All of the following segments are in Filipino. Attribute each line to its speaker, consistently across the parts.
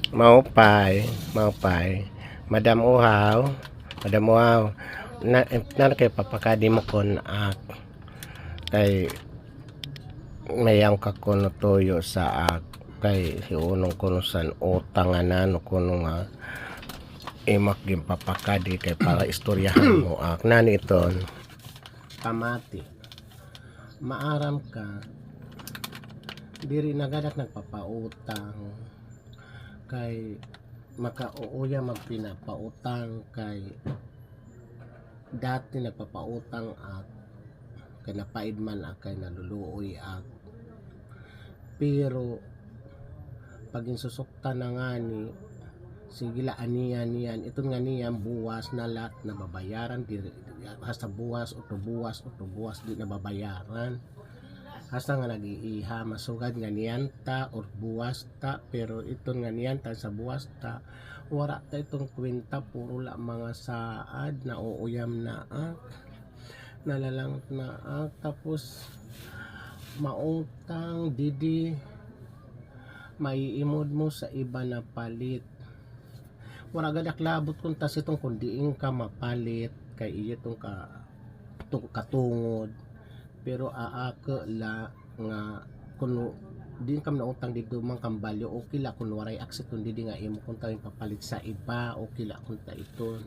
Speaker 1: Maupay, Madam Uhaw, na kay papakadi mo kon kay mayang ka kuno toyo sa kay si unong kuno san utang no kuno nga imak gim papakadi kay para istoryahan mo nani iton pamati maaram ka diri nagadak nagpapautang kay makauuya magpinapautang kay dati nagpapautang kay napaid man kay naluluoy pero pag insusukta na nga ni sige la aniyan ito nga niyan buwas na lahat nababayaran hasta buwas di nababayaran hasta nga nag-iiha masugad nga niyan ta or buwas ta pero ito nga niyan ta sa buwas ta wala ta itong kwenta puro la mga saad na uuyam na nalalang na tapos mautang didi maiimod mo sa iba na palit wala gadak labot kung tas itong kundiin ka mapalit kay iya itong katungod pero aaka la nga kuno din kam na utang dito mang kambalyo okay la kun waray aksit kun di nga imo kun tawin papalit sa iba okay la kun ta iton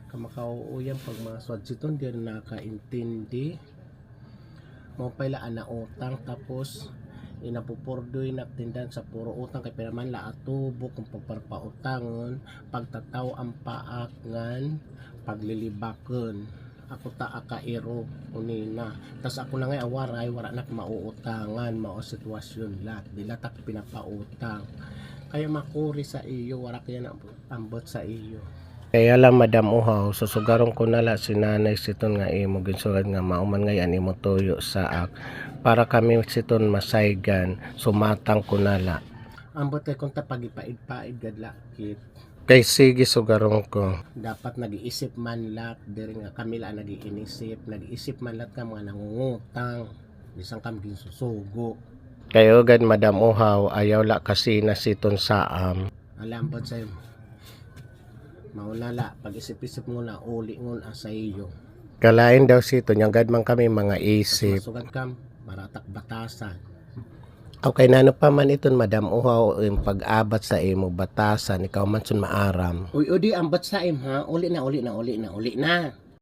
Speaker 1: kamakauuyan pag mga swadsiton di nakaintindi mo pala ana utang tapos inapupurdoy na tindan sa puro utang kay pero man la atubo kung pagparpautangon pagtataw ang paakngan paglilibakon ako ta akairo unina tas ako na nga awaray wala nak mauutangan mao sitwasyon lat dila tak pinapautang kaya makuri sa iyo wala kaya na ambot sa iyo kaya lang Madam Uhaw susugaron ko nala si nanay siton nga imo ginsugad nga mauman ngayon imo tuyo sa para kami siton masaygan sumatang ko nala ambot kay kung ta pagipaid-paid gadlakit kay sige sugaron ko dapat nag-iisip man lat diri nga kami la nag-iisip man lat ka mga nangungutang bisang kam ginsusugo kayo gad Madam Uhaw ayaw la kasi na siton saam alambot sa maulala pag-isip-isip mo na uli ngun sa iyo kalain daw sito nyagad man kami mga isip masugat kam maratak batasan okay nano pa man iton Madam Uhaw yung pag-abat sa imo batasan ikaw man sun maaram uy udi ambat sa im ha uli na